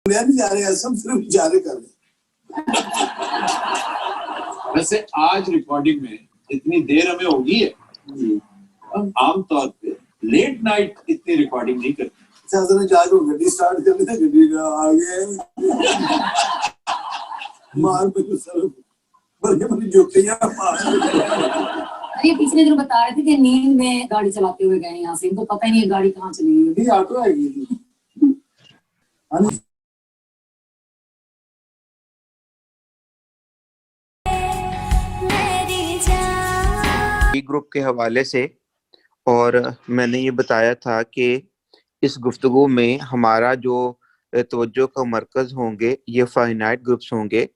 नहीं जा रहे हैं, सब सिर्फ इशारे कर रहे हैं। वैसे आज रिकॉर्डिंग में इतनी देर हमें होगी है, हम आमतौर पे लेट नाइट इतनी रिकॉर्डिंग नहीं करते। गड्डी स्टार्ट कर लेते, गड्डी आगे मार पे बड़ी जुतियां मार। ये पिछले दिन बता रहे थे कि नींद में गाड़ी चलाते हुए गए यहाँ से, इनको पता ही नहीं है गाड़ी कहाँ चली गई। ऑटो आएगी। ग्रुप के हवाले से, और मैंने ये बताया था कि इस गुफ्तगू में हमारा जो तवज्जो का मरकज होंगे ये फाइनाइट ग्रुप्स होंगे।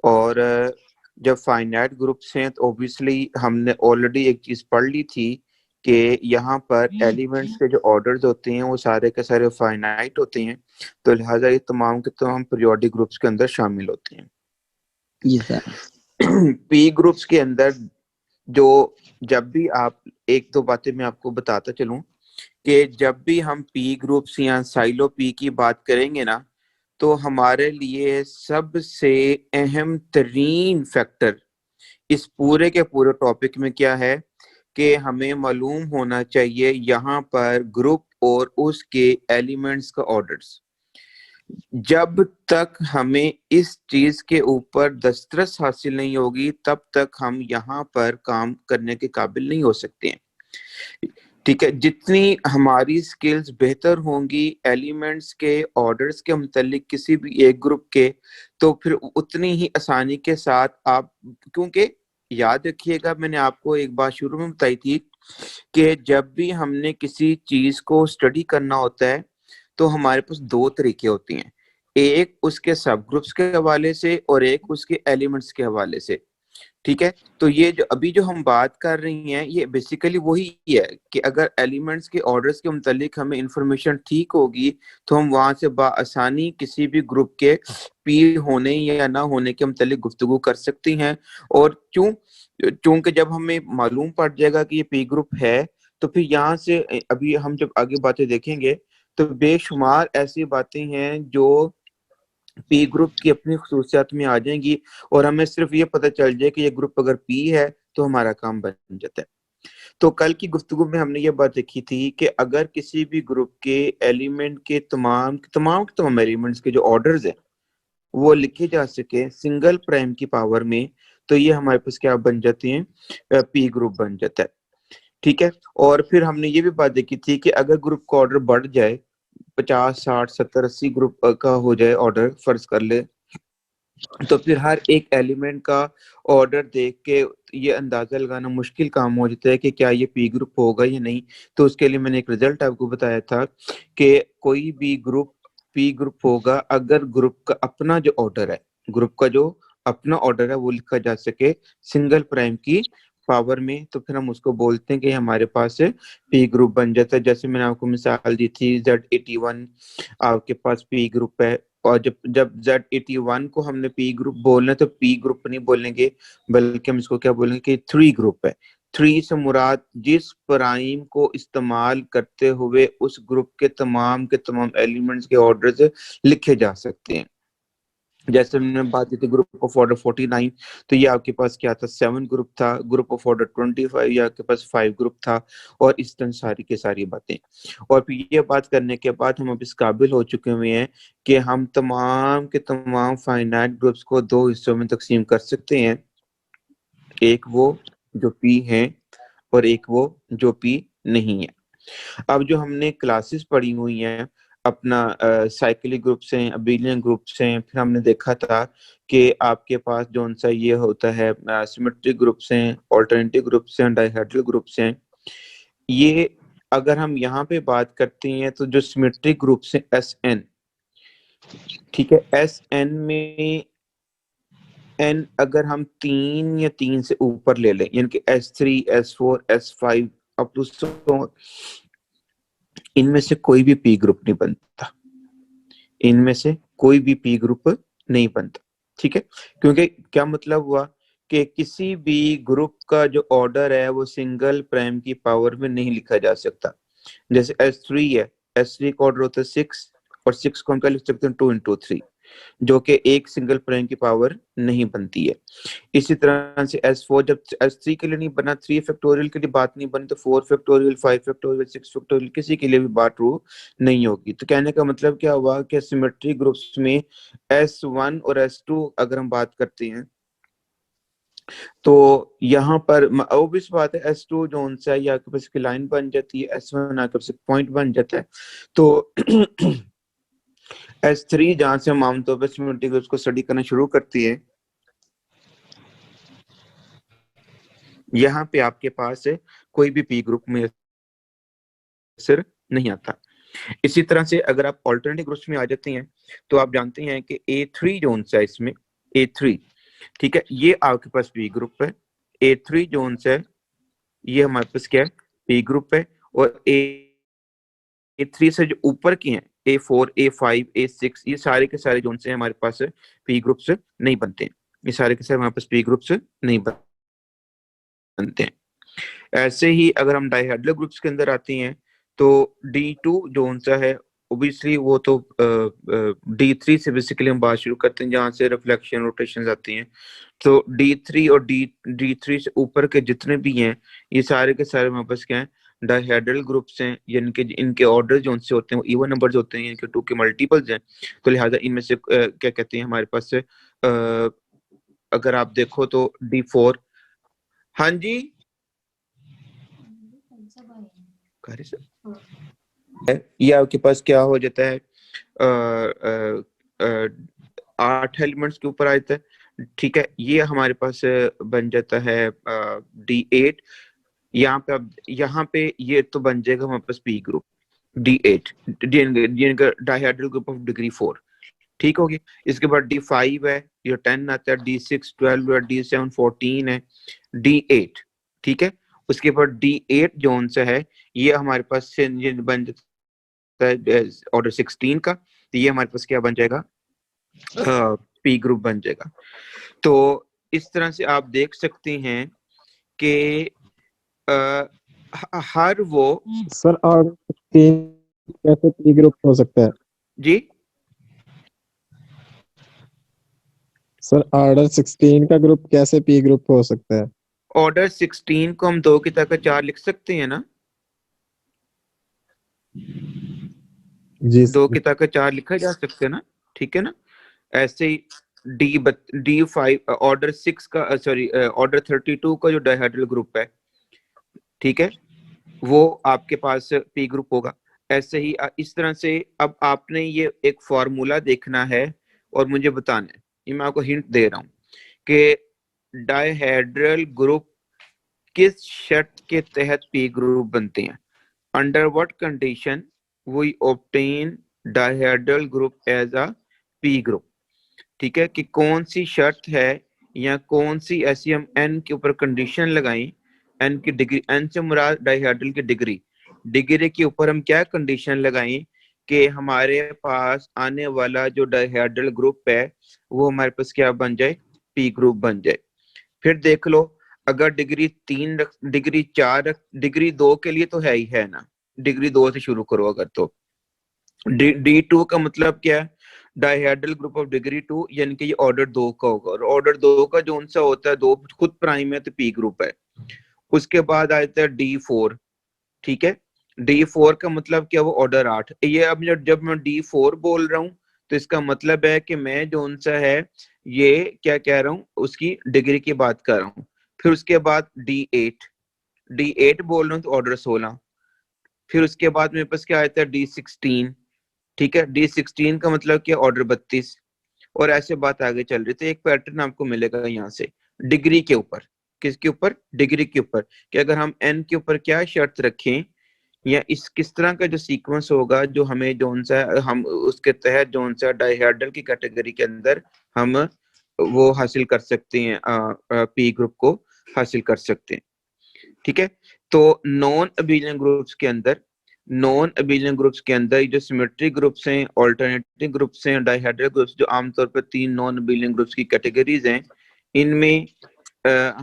और जब फाइनाइट ग्रुप्स हैं तो ऑब्वियसली हमने ऑलरेडी एक चीज पढ़ ली थी कि यहाँ पर एलिमेंट्स के जो ऑर्डर्स होते हैं वो सारे के सारे फाइनाइट होते हैं, तो लिहाजा ये तमाम के तमाम पीरियोडिक ग्रुप्स के अंदर शामिल होते हैं। पी ग्रुप्स के अंदर जो जब भी आप एक दो बातें मैं आपको बताता चलूं कि जब भी हम पी ग्रुप्स या साइलो पी की बात करेंगे ना, तो हमारे लिए सबसे अहम तरीन फैक्टर इस पूरे के पूरे टॉपिक में क्या है कि हमें मालूम होना चाहिए यहाँ पर ग्रुप और उसके एलिमेंट्स का ऑर्डर्स। जब तक हमें इस चीज के ऊपर दस्तरस हासिल नहीं होगी तब तक हम यहाँ पर काम करने के काबिल नहीं हो सकते हैं। ठीक है, जितनी हमारी स्किल्स बेहतर होंगी एलिमेंट्स के ऑर्डर्स के मुतालिक किसी भी एक ग्रुप के, तो फिर उतनी ही आसानी के साथ आप, क्योंकि याद रखिएगा मैंने आपको एक बात शुरू में बताई थी कि जब भी हमने किसी चीज को स्टडी करना होता है तो हमारे पास दो तरीके होते हैं, एक उसके सब ग्रुप्स के हवाले से और एक उसके एलिमेंट्स के हवाले से। ठीक है, तो ये जो अभी जो हम बात कर रही हैं ये बेसिकली वही है कि अगर एलिमेंट्स के ऑर्डर्स के मुतालिक हमें इंफॉर्मेशन ठीक होगी तो हम वहां से आसानी किसी भी ग्रुप के पी होने या ना होने के मुतालिक गुफ्तगू कर सकती हैं। और चूंकि जब हमें मालूम पड़ जाएगा कि ये पी ग्रुप है तो फिर यहाँ से अभी हम जब आगे बातें देखेंगे तो बेशुमार ऐसी बातें हैं जो पी ग्रुप की अपनी खसूसियात में आ जाएंगी और हमें सिर्फ ये पता चल जाए कि ये ग्रुप अगर पी है तो हमारा काम बन जाता है। तो कल की गुफ्तगू में हमने ये बात देखी थी कि अगर किसी भी ग्रुप के एलिमेंट के तमाम एलिमेंट्स के जो ऑर्डर्स हैं वो लिखे जा सके सिंगल प्राइम की पावर में, तो ये हमारे पास क्या बन जाते हैं, पी ग्रुप बन जाता है। ठीक है, और फिर हमने ये भी बात देखी थी कि अगर ग्रुप का ऑर्डर बढ़ जाए 50 60 70 80 ग्रुप का हो जाए ऑर्डर फर्ज कर ले, तो फिर हर एक एलिमेंट का ऑर्डर देख के ये अंदाजा लगाना मुश्किल काम हो जाता है कि क्या ये पी ग्रुप होगा या नहीं। तो उसके लिए मैंने एक रिजल्ट आपको बताया था कि कोई भी ग्रुप पी ग्रुप होगा अगर ग्रुप का अपना जो ऑर्डर है, ग्रुप का जो अपना ऑर्डर है वो लिखा जा सके सिंगल प्राइम की पावर में, तो फिर हम उसको बोलते हैं कि हमारे पास पी ग्रुप बन जाता है। जैसे मैंने आपको मिसाल दी थी Z81 आपके पास पी ग्रुप है, और जब Z81 को हमने पी ग्रुप बोलना है तो पी ग्रुप नहीं बोलेंगे बल्कि हम इसको क्या बोलेंगे कि 3 ग्रुप है। 3 से मुराद जिस प्राइम को इस्तेमाल करते हुए उस ग्रुप के तमाम एलिमेंट्स के ऑर्डर्स लिखे जा सकते हैं। जैसे हमने बात की थी ग्रुप ऑफ ऑर्डर 49, तो ये आपके पास क्या था, 7 ग्रुप था। ग्रुप ऑफ ऑर्डर 25 ये आपके पास 5 ग्रुप था। और इस तरह सारी की सारी बातें, और फिर ये बात करने के बाद हम अब इस काबिल हो चुके हुए हैं कि हम तमाम के तमाम फाइनाइट ग्रुप्स को दो हिस्सों में तकसीम कर सकते हैं, एक वो जो पी है और एक वो जो पी नहीं है। अब जो हमने क्लासेस पढ़ी हुई हैं अपना साइक्लिक ग्रुप्स हैं, अबेलियन ग्रुप्स हैं, फिर हमने देखा था कि आपके पास जो सा ये होता है सिमेट्रिक ग्रुप्स हैं, ऑल्टरनेटिव ग्रुप्स हैं, डाइहेड्रल ग्रुप्स हैं। ये अगर हम यहाँ पे बात करते हैं तो जो सिमेट्रिक ग्रुप्स हैं SN, ठीक है, SN में एन अगर हम 3 या 3 से ऊपर ले लें यानी कि S3 S4 S5 up to, इनमें से कोई भी पी ग्रुप नहीं बनता, इनमें से कोई भी पी ग्रुप नहीं बनता। ठीक है, क्योंकि क्या मतलब हुआ कि किसी भी ग्रुप का जो ऑर्डर है वो सिंगल प्राइम की पावर में नहीं लिखा जा सकता। जैसे S3 है, S3 का ऑर्डर होता है 6 और 6 को हम क्या लिख सकते हैं 2 into 3, जो कि एक सिंगल प्राइम की पावर नहीं बनती है। इसी तरह से S4 जब S3 के लिए नहीं बना, 3 फैक्टोरियल के लिए बात नहीं बनी, तो 4 फैक्टोरियल, 5 फैक्टोरियल, 6 फैक्टोरियल किसी के लिए भी बात ट्रू नहीं होगी। तो कहने का मतलब क्या हुआ कि सिमेट्री ग्रुप्स में S1 और S2 अगर हम बात करते हैं तो यहाँ पर ऑब्वियस बात है S2 जो सा है आपके पास की लाइन बन जाती है, S1 आपके पास पॉइंट बन जाता है। तो S3 जहां से हम आमतौर पर सिमेट्री ग्रुप्स को स्टडी करना शुरू करती है, यहाँ पे आपके पास कोई भी पी ग्रुप में सिर नहीं आता। इसी तरह से अगर आप ऑल्टरनेटिव ग्रुप्स में आ जाते हैं तो आप जानते हैं कि A3 जोन है, इसमें A3, ठीक है, ये आपके पास पी ग्रुप है। A3 जोन है, ये हमारे पास क्या है, पी ग्रुप है। और A3 से जो ऊपर की हैं A4, A5, A6, ये सारे के सारे जोन से हमारे पास पी ग्रुप्स नहीं बनते हैं। ये सारे के सारे हमारे पास पी ग्रुप्स नहीं बनते हैं। ऐसे ही अगर हम डाइहेड्रल ग्रुप्स के अंदर आते हैं तो D2 जोन सा है, ओबियसली वो तो D3 से बेसिकली हम बात शुरू करते हैं जहां से रिफ्लेक्शन रोटेशन आती हैं। तो D3 और D3 से ऊपर के जितने भी हैं ये सारे के सारे हमारे पास क्या है, डाइहेड्रल ग्रुप्स हैं, यानी कि इनके ऑर्डर जो उनसे होते हैं वो इवन नंबर्स होते हैं, इनके 2 के मल्टीपल्स हैं। तो लिहाजा इनमें से क्या कहते हैं हमारे पास अगर आप देखो तो D4, हाँ जी ये आपके पास क्या हो जाता है, 8 एलिमेंट्स के ऊपर आ जाता है, ठीक है। ये हमारे पास बन जाता है D8। यहाँ पे ये तो बन जाएगा हमारे पास p group D8, dihedral group of degree 4, ठीक होगी। इसके बाद D5 है, ये 10 आता है, D6 12 है, D7 14 है, D8, ठीक है। उसके बाद D8 जोन से है, ये हमारे पास बन जाता है ऑर्डर 16 का, तो ये हमारे पास क्या बन जाएगा, पी ग्रुप बन जाएगा। तो इस तरह से आप देख सकते हैं कि हर वो सर ऑर्डर 16 कैसे पी ग्रुप हो सकता है? जी सर ऑर्डर 16 का ग्रुप कैसे पी ग्रुप हो सकता है? ऑर्डर 16 को हम 2 की ताकत 4 लिख सकते हैं ना, जी 2 की ताकत 4 लिखा जा सकता है ना, ठीक है ना। ऐसे ही D5 ऑर्डर 6 का सॉरी ऑर्डर 32 का जो डाइहेड्रल ग्रुप है, ठीक है, वो आपके पास पी ग्रुप होगा। ऐसे ही इस तरह से अब आपने ये एक फॉर्मूला देखना है और मुझे बताना है, ये मैं आपको हिंट दे रहा हूँ कि डाइहेड्रल ग्रुप किस शर्त के तहत पी ग्रुप बनते हैं, under what condition we obtain dihedral group as a P group, ठीक है, कि कौन सी शर्त है या कौन सी ऐसी हम n के ऊपर कंडीशन लगाएं, n की डिग्री, n से मुराद डाइहेड्रल की डिग्री, डिग्री के ऊपर हम क्या कंडीशन लगाएं कि हमारे पास आने वाला जो डाइहेड्रल ग्रुप है वो हमारे पास क्या बन जाए, पी ग्रुप बन जाए। फिर देख लो, अगर डिग्री 3 डिग्री 4 डिग्री 2 के लिए तो है ही है ना, डिग्री 2 से शुरू करो अगर, तो D2 का मतलब क्या है, डाइहेड्रल ग्रुप ऑफ डिग्री 2, यानी कि ये ऑर्डर 2 का होगा, और ऑर्डर 2 का जो सा होता है 2 खुद प्राइम है तो पी ग्रुप है। उसके बाद आता है D4, ठीक है, D4 का मतलब क्या, वो ऑर्डर 8। ये अब जब मैं D4 बोल रहा हूँ तो इसका मतलब है कि मैं जो सा है ये क्या कह रहा हूँ, उसकी डिग्री की बात कर रहा हूँ। फिर उसके बाद D8 बोल रहा हूँ तो ऑर्डर 16। फिर उसके बाद मेरे पास क्या आता है D16, ठीक है, D16 का मतलब क्या, ऑर्डर 32, और ऐसे बात आगे चल रही। तो एक पैटर्न आपको मिलेगा यहाँ से डिग्री के ऊपर, किसके ऊपर, डिग्री के ऊपर, कि अगर हम n के ऊपर क्या शर्त रखें या इस किस तरह का जो सीक्वेंस होगा जो हमें जोन सा हम उसके तहत जोन सा डाइहेड्रल की कैटेगरी के अंदर हम वो हासिल कर सकते हैं, पी ग्रुप को हासिल कर सकते हैं, ठीक है। तो नॉन अबेलियन ग्रुप्स के अंदर जो सिमेट्री ग्रुप्स हैं, ऑल्टरनेटिव ग्रुप्स हैं, डाइहेड्रल ग्रुप्स, जो आमतौर पर 3 नॉन अबेलियन ग्रुप्स की कैटेगरीज हैं, इनमें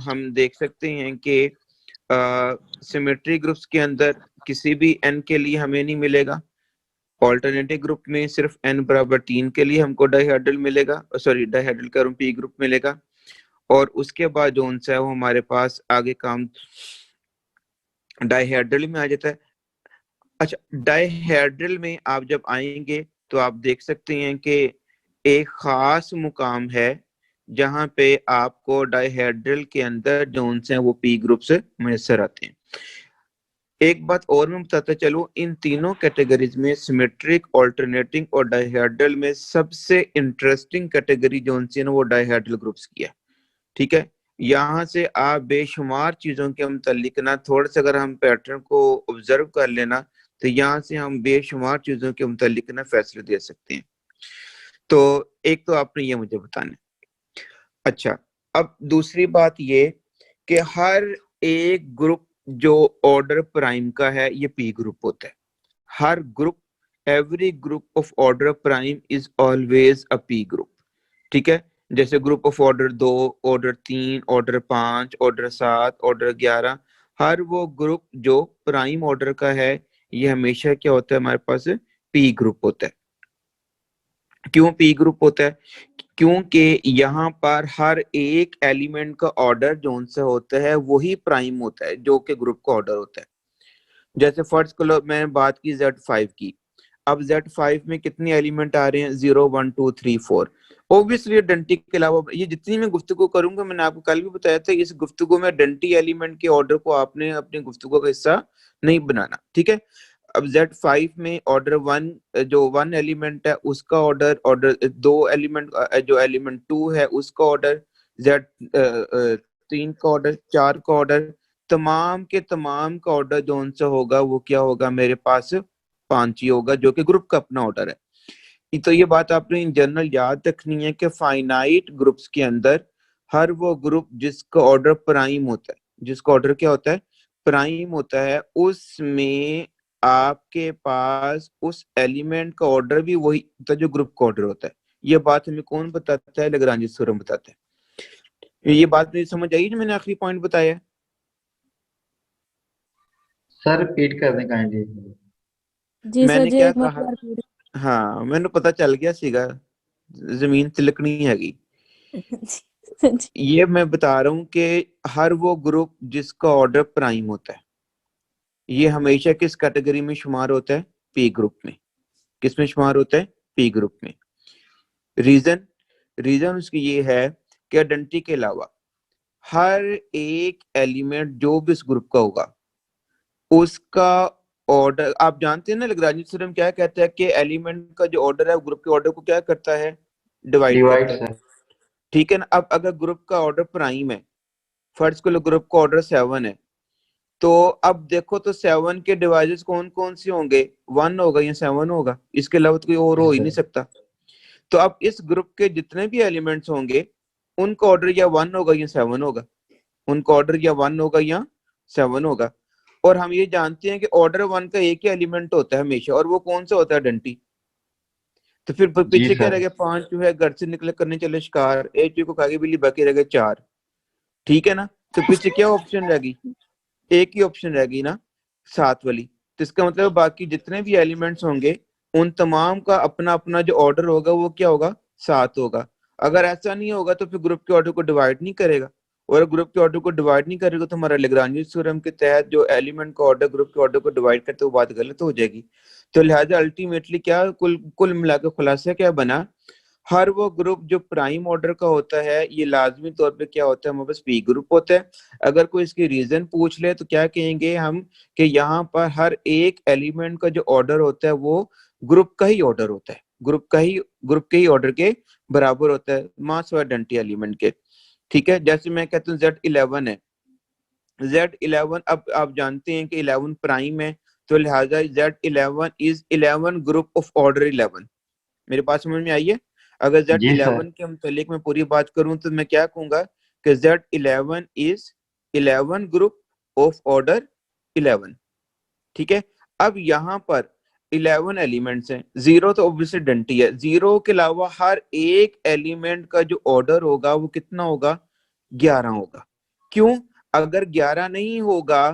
हम देख सकते हैं कि सिमेट्री ग्रुप्स के अंदर किसी भी n के लिए हमें नहीं मिलेगा, ऑल्टरनेटिव ग्रुप में सिर्फ n बराबर 3 के लिए हमको डाइहेड्रल मिलेगा, सॉरी डाइहेड्रल कह रहा हूं, पी ग्रुप मिलेगा। और उसके बाद जो है वो हमारे पास आगे काम डाइहेड्रल में आ जाता है। अच्छा, डाइहेड्रल में आप जब आएंगे तो आप देख सकते हैं कि एक खास मुकाम है जहां पे आपको डाइहेड्रल के अंदर जोन्स हैं वो पी ग्रुप से मुयसर आते हैं। एक बात और मैं बताता चलूं, इन तीनों कैटेगरीज में सिमेट्रिक, ऑल्टरनेटिंग और डाइहेड्रल में सबसे इंटरेस्टिंग कैटेगरी जोन सी है ना वो डाइहेड्रल ग्रुप्स की है। ठीक है, यहाँ से आप बेशुमार चीजों के मुतालिक ना थोड़ा सा अगर हम पैटर्न को ऑब्जर्व कर लेना तो यहाँ से हम बेशुमार चीजों के मुतालिक ना फैसले दे सकते हैं। तो एक तो आपने ये मुझे बताना। अच्छा, अब दूसरी बात ये कि हर एक ग्रुप जो ऑर्डर प्राइम का है ये पी ग्रुप होता है। हर group, every group of order prime is always a P group. ठीक है, जैसे group of order 2, order 3, order 5, order 7, order 11, हर वो ग्रुप जो प्राइम ऑर्डर का है ये हमेशा क्या होता है हमारे पास पी ग्रुप होता है। क्यों पी ग्रुप होता है? क्योंकि यहाँ पर हर एक एलिमेंट का ऑर्डर जो से होता है वही प्राइम होता है जो कि ग्रुप का ऑर्डर होता है। जैसे फर्स्ट को मैंने बात की Z5 की, अब Z5 में कितने एलिमेंट आ रहे हैं? 0 1 2 3 4। ऑब्वियसली डंटी के अलावा ये जितनी मैं गुफ्तगू करूंगा, मैंने आपको कल भी बताया था, इस गुफ्तगू में डंटी एलिमेंट के ऑर्डर को आपने अपनी गुफ्तगू का हिस्सा नहीं बनाना। ठीक है, अब Z5 में ऑर्डर 1 जो 1 एलिमेंट है उसका ऑर्डर, ऑर्डर 2 एलिमेंट जो एलिमेंट 2 है उसका ऑर्डर, Z3 का ऑर्डर, 4 का ऑर्डर, तमाम के तमाम का ऑर्डर जो उनसे होगा वो क्या होगा मेरे पास 5 ही होगा जो कि ग्रुप का अपना ऑर्डर है। तो ये बात आपने इन जनरल याद रखनी है कि फाइनाइट ग्रुप्स के अंदर हर वो ग्रुप जिसका ऑर्डर प्राइम होता है, जिसका ऑर्डर क्या होता है? प्राइम होता है, उसमें आपके पास उस एलिमेंट का ऑर्डर भी वही होता है जो ग्रुप का ऑर्डर होता है। ये बात हमें कौन बताता है? लैग्रांज थ्योरम बताता है। ये बात मुझे समझ आई जो मैंने आखिरी पॉइंट बताया? सर रिपीट कर दें काइंडली। जी सर मैंने जी, क्या एक कहा? मतलब हाँ, मैंने पता चल गया सीगा, जमीन तिलकनी हैगी। जी ये मैं बता रहा हूँ कि हर वो ग्रुप जिसका ऑर्डर प्राइम होता है ये हमेशा किस कैटेगरी में शुमार होता है? पी ग्रुप में। किस में शुमार होता है? पी ग्रुप में। रीजन उसकी ये है कि आइडेंटिटी के अलावा हर एक एलिमेंट जो भी इस ग्रुप का होगा उसका ऑर्डर, आप जानते हैं ना लैग्रांज थ्योरम क्या कहता है कि एलिमेंट का जो ऑर्डर है वो ग्रुप के ऑर्डर को क्या करता है? डिवाइड करता है। सर। ठीक है ना, अब अगर ग्रुप का ऑर्डर प्राइम है, फर्स्ट को ग्रुप का ऑर्डर 7 है, तो अब देखो तो 7 के डिवाइजेस कौन कौन से होंगे? 1 होगा या 7 होगा, इसके अलावा तो कोई और हो ही नहीं सकता। तो अब इस ग्रुप के जितने भी एलिमेंट्स होंगे उनका ऑर्डर या 1 होगा या 7 होगा, उनका ऑर्डर या 1 होगा या 7 होगा। और हम ये जानते हैं कि ऑर्डर 1 का एक ही एलिमेंट होता है हमेशा, और वो कौन सा होता है? आइडेंटिटी। तो फिर पीछे क्या रह गया? 5 जो है घर से निकले करने चले शिकार, एक चीज को खा के बिल्ली, बाकी रह गए 4। ठीक है ना, तो पीछे क्या ऑप्शन रह गई? एक ही ऑप्शन रह गई ना, 7 वाली। तो इसका मतलब बाकी जितने भी एलिमेंट्स होंगे उन तमाम का अपना अपना जो ऑर्डर होगा वो क्या होगा? 7 होगा। अगर ऐसा नहीं होगा तो फिर ग्रुप के ऑर्डर को डिवाइड नहीं करेगा, और ग्रुप के ऑर्डर को डिवाइड नहीं करेगा तो हमारा लैग्रांज थ्योरम के तहत जो एलिमेंट का ऑर्डर ग्रुप के ऑर्डर को डिवाइड करते वो बात गलत हो जाएगी। तो लिहाजा अल्टीमेटली क्या कुल मिलाकर खुलासा क्या बना? हर वो ग्रुप जो प्राइम ऑर्डर का होता है ये लाजमी तौर पे क्या होता है? हमारे पास पी ग्रुप होता है। अगर कोई इसकी रीजन पूछ ले तो क्या कहेंगे हम कि यहाँ पर हर एक एलिमेंट का जो ऑर्डर होता है वो ग्रुप का ही ऑर्डर होता है, ग्रुप के ही ऑर्डर के बराबर होता है, मास व आइडेंटिटी एलिमेंट के। ठीक है, जैसे मैं कहता हूँ Z11 है, Z11 अब आप जानते हैं कि 11 प्राइम है, तो लिहाजा Z11 is 11 group of order 11। मेरे पास समझ में आई है? अगर Z11 के मुतालिक मैं पूरी बात करूं तो मैं क्या कहूंगा कि Z11 is 11 group of order 11। ठीक है, अब यहाँ पर 11 एलिमेंट्स हैं, 0 तो ऑब्वियसली डंटी है, 0 के अलावा हर एक एलिमेंट का जो ऑर्डर होगा वो कितना होगा? 11 होगा। क्यों? अगर 11 नहीं होगा,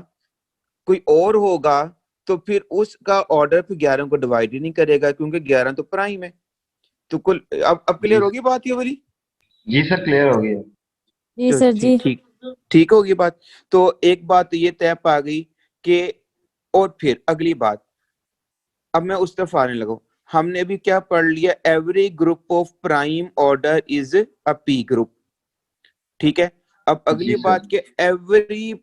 कोई और होगा, तो फिर उसका ऑर्डर फिर 11 को डिवाइड ही नहीं करेगा, क्योंकि 11 तो प्राइम है। तो कुल अब क्लियर होगी बात ये वाली? जी सर क्लियर हो गया। जी तो सर जी। ठीक ठीक होगी बात। तो एक बात ये तय पा गई कि, और फिर अगली बात, अब मैं उस तरफ आने लगा। हमने भी क्या पढ़ लिया, every group of prime order is a P group, ठीक है। अब अगली जी बात सर। के every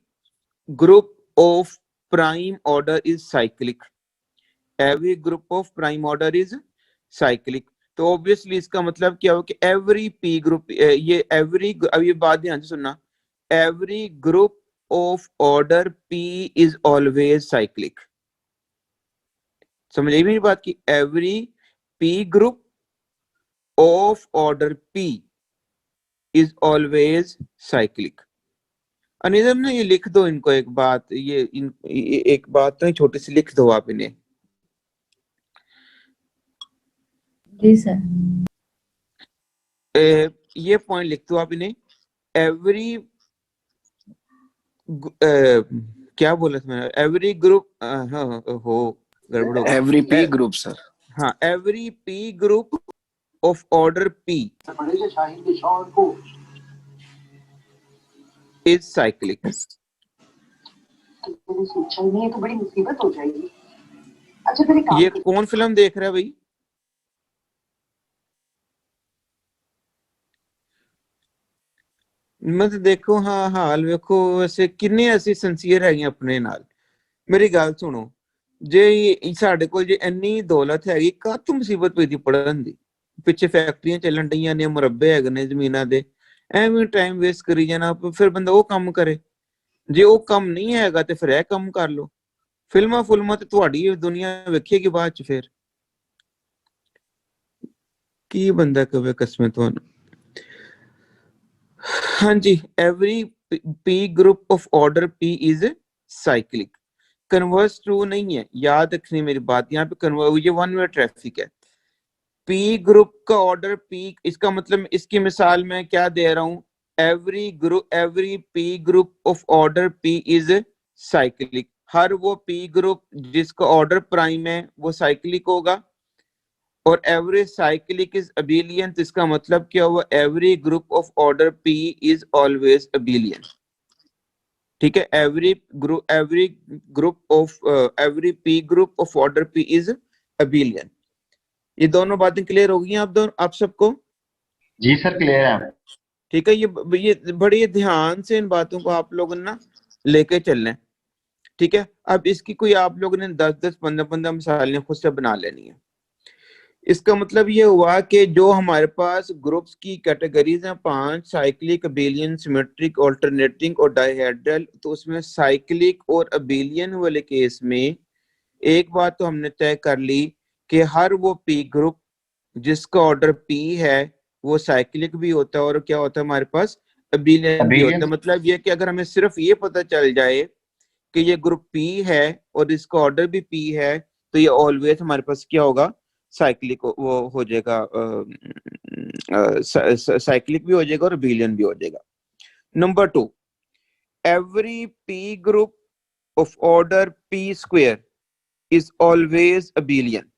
group of prime order is cyclic, every group of prime order is cyclic. तो ऑब्वियसली इसका मतलब क्या हो कि एवरी पी ग्रुप, ये एवरी, अब ये बात ध्यान से सुनना, every group of order p is always cyclic. समझ आई मेरी बात की? Every p group of order p is always cyclic. अनिजम ने ये लिख दो इनको एक बात, एक बात तो छोटी सी लिख दो आप इन्हें। जी सर। ये पॉइंट लिख दो आप इन्हें, एवरी क्या बोला था मैंने, एवरी ग्रुप, हाँ हो गड़बड़ हो गई। Every p group sir. हाँ, every p group of order p is cyclic. तो बड़ी मुसीबत हो जाएगी। अच्छा फिर एक ये कौन फिल्म देख रहा है भाई? मत देखो, हाँ हाल वेखो, वैसे किन्ने ऐसे सिंसीयर है अपने नाल। मेरी गल सुनो, जे साडे कोल जे इन्नी दौलत हैगी, काहतों मुसीबत पई दी पढ़न दी? पिछे फैक्ट्रियां चलन डईयां ने, मुरब्बे हैगे ने जमीनां दे, एवें टाइम वेस्ट करी जाना, फिर बंदा वो काम करे। जे वो काम नहीं हैगा ते फिर ਇਹ ਕੰਮ ਕਰ ਲੋ। ਫਿਲਮਾਂ ਤੇ ਤੁਹਾਡੀ ਦੁਨੀਆ ਵੇਖੇਗੀ ਬਾਅਦ ਚ। ਫਿਰ ਕੀ ਬੰਦਾ ਕਵੇ ਕਸਮੇ ਤੁਹਾਨੂੰ। ਹਾਂਜੀ, every p group of order p is cyclic। Converse true नहीं है, याद रखनी मेरी बात। यहाँ पे कन्वर्स, ये वन वे ट्रैफिक है। p ग्रुप का ऑर्डर p, इसका मतलब इसकी मिसाल मैं क्या दे रहा हूँ, every p group of order p is cyclic. हर वो p ग्रुप जिसका ऑर्डर प्राइम है वो साइक्लिक होगा। और एवरी साइक्लिक इज अबिलियन, तो इसका मतलब क्या हुआ, every group of order p is always abelian. ठीक है, every p group of order p is abelian. ये दोनों बातें क्लियर हो गई आप सबको? जी सर क्लियर है। ठीक है, ये बड़े ध्यान से इन बातों को आप लोगों ने ना लेके चलना है। ठीक है, अब इसकी कोई आप लोगों ने 10-10, 15-15 मिसालें खुद से बना लेनी है। इसका मतलब ये हुआ कि जो हमारे पास ग्रुप्स की कैटेगरीज हैं 5, साइक्लिक, अबिलियन, सिमेट्रिक, ऑल्टरनेटिंग और डायहेड्रल, तो उसमें साइक्लिक और अबिलियन वाले केस में एक बात तो हमने तय कर ली कि हर वो पी ग्रुप जिसका ऑर्डर पी है वो साइक्लिक भी होता है और क्या होता है हमारे पास, अबिलियन भी होता है। मतलब ये कि अगर हमें सिर्फ ये पता चल जाए कि ये ग्रुप पी है और इसका ऑर्डर भी पी है, तो ये ऑलवेज हमारे पास क्या होगा, साइक्लिक वो हो जाएगा, साइक्लिक भी हो जाएगा और अबिलियन भी हो जाएगा। Number 2, every p group of order P square is always abelian.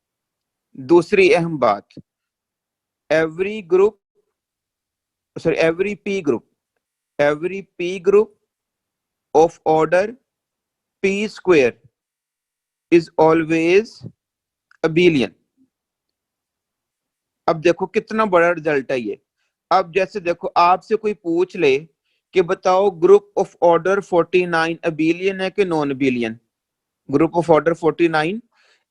दूसरी अहम बात, every p group of order P square is always abelian. अब देखो कितना बड़ा रिजल्ट है ये। अब जैसे देखो आपसे कोई पूछ ले कि बताओ ग्रुप ऑफ ऑर्डर 49 अबिलियन है कि non abelian, group of order 49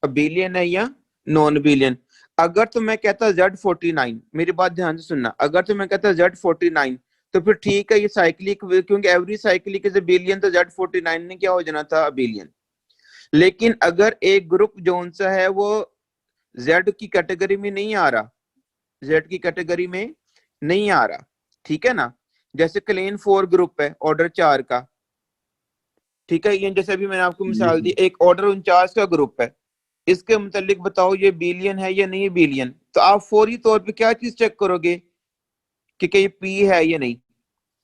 abelian है या नॉन अबिलियन। अगर तो मैं कहता Z49, मेरी बात ध्यान से सुनना, अगर तो मैं कहता Z49 तो फिर ठीक है ये साइक्लिक, क्योंकि एवरी साइक्लिक इज अबिलियन, तो Z49 ने क्या हो जाना था, अबिलियन। लेकिन अगर एक ग्रुप जोन सा है वो Z की कैटेगरी में नहीं आ रहा, Z की कैटेगरी में नहीं आ रहा, ठीक है ना, जैसे क्लेन 4 ग्रुप है ऑर्डर 4 का, ठीक है, ये जैसे अभी मैंने आपको मिसाल दी, एक ऑर्डर 49 का ग्रुप है, इसके मुतालिक बताओ ये बिलियन है या नहीं बिलियन। तो आप फौरी तौर पे क्या चीज चेक करोगे कि ये पी है या नहीं,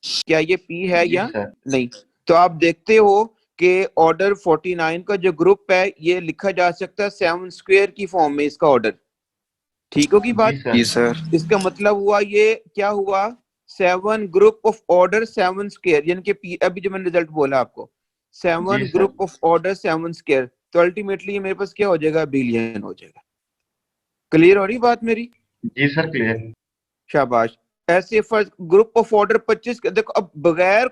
क्या ये पी है या नहीं। तो आप देखते हो कि ऑर्डर 49 का जो ग्रुप है ये लिखा जा सकता है 7 स्क्वायर की फॉर्म में इसका ऑर्डर। ठीक होगी बात? जी सर। इसका मतलब हुआ ये क्या हुआ, 7 ग्रुप ऑफ ऑर्डर 7 स्क्वायर, यानी कि अभी जो मैंने रिजल्ट बोला आपको 7 जी sir. Group of order 7 square, तो अल्टीमेटली मेरे पास क्या हो जाएगा, बिलियन हो जाएगा। क्लियर हो रही बात मेरी? जी सर क्लियर। शाबाश। ऐसे फर्स्ट ग्रुप ऑफ ऑर्डर 25, देखो अब बगैर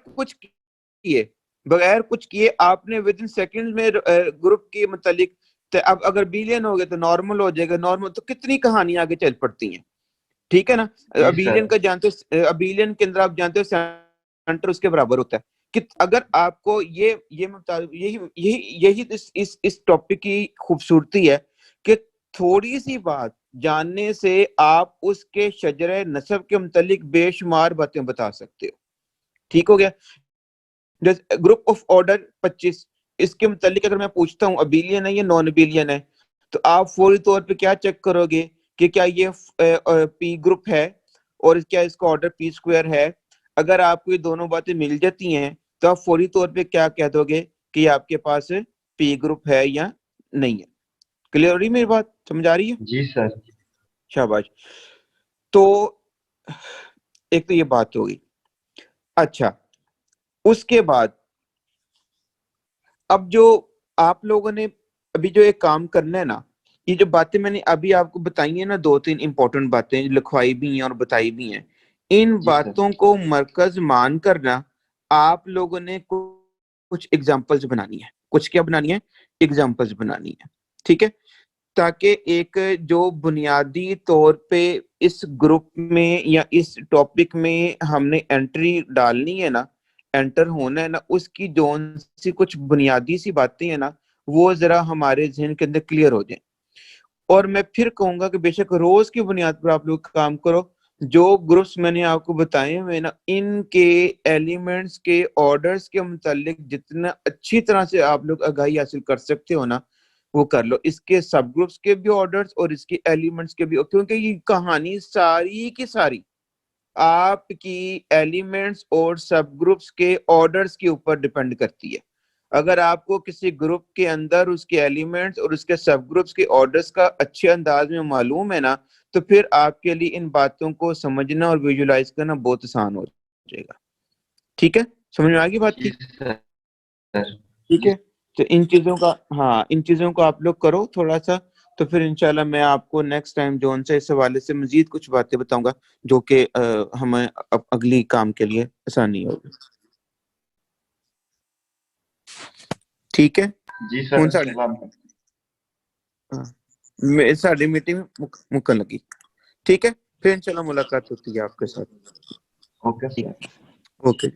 कुछ किए आपने विद इन सेकंड में ग्रुप के मुतालिक, तो अब अगर बिलियन हो गए तो नॉर्मल हो जाएगा, नॉर्मल तो कितनी कहानियां आगे चल पड़ती हैं। ठीक है ना? बिलियन का जानते हो, बिलियन के अंदर आप जानते हो सेंटर उसके बराबर होता है कि अगर आपको यही इस टॉपिक की खूबसूरती है कि थोड़ी सी बात जानने से आप उसके शजरे नसब के मुतालिक बेशुमार बातें बता सकते हो। ठीक हो गया? ग्रुप ऑफ ऑर्डर 25, इसके मुतालिक अगर मैं पूछता हूँ अबिलियन है या नॉन अबिलियन है, तो आप फौरी तौर पे क्या चेक करोगे कि क्या ये पी ग्रुप है और क्या इसका ऑर्डर पी स्क्वायर है। अगर आपको ये दोनों बातें मिल जाती हैं तो आप फौरी तौर पे क्या कह दोगे कि आपके पास पी ग्रुप है या नहीं है। क्लियर हो रही मेरी बात? समझ आ रही है? जी सर। शाबाश। तो एक तो ये बात होगी। अच्छा, उसके बाद अब जो आप लोगों ने अभी जो एक काम करना है ना, ये जो बातें मैंने अभी आपको बताई है ना, 2-3 इंपॉर्टेंट बातें लिखवाई भी हैं और बताई भी हैं, इन जी बातों को मरकज मान कर ना आप लोगों ने कुछ एग्जांपल्स बनानी है। कुछ क्या बनानी है? एग्जांपल्स बनानी है। ठीक है? ताकि एक जो बुनियादी तौर पे इस ग्रुप में या इस टॉपिक में हमने एंट्री डालनी है ना, एंटर होना है ना, उसकी जो सी कुछ बुनियादी सी बातें हैं ना, वो जरा हमारे जहन के अंदर क्लियर हो जाए। और मैं फिर कहूंगा कि बेशक रोज की बुनियाद पर आप लोग काम करो। जो ग्रुप्स मैंने आपको बताए हुए ना, इनके एलिमेंट्स के ऑर्डर्स के मुतालिक जितना अच्छी तरह से आप लोग आगाही हासिल कर सकते हो ना, वो कर लो। इसके सब ग्रुप्स के भी ऑर्डर्स और इसके एलिमेंट्स के भी, क्योंकि ये कहानी सारी की सारी आपकी एलिमेंट्स और सब ग्रुप्स के ऑर्डर्स के ऊपर डिपेंड करती है। अगर आपको किसी ग्रुप के अंदर उसके एलिमेंट्स और उसके सब ग्रुप्स के ऑर्डर्स का अच्छे अंदाज में मालूम है ना, तो फिर आपके लिए इन बातों को समझना और विजुलाइज करना बहुत आसान हो जाएगा। ठीक है? समझ में आ गई बात की? सर। ठीक है? तो इन चीजों को आप लोग करो थोड़ा सा, तो फिर इंशाल्लाह मैं आपको नेक्स्ट टाइम जो उनसे इस हवाले से मजीद कुछ बातें बताऊंगा जो कि हमें अगली काम के लिए आसानी होगी। ठीक है? जी सर। ਹੁਣ साड़ी मीटिंग मुकन लगी। ठीक है? फिर इंशाल्लाह मुलाकात होती है आपके साथ। Okay sir. Okay.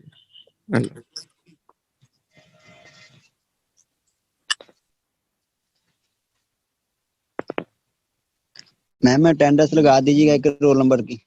Ma'am attendance लगा दीजिएगा एक रोल नंबर की।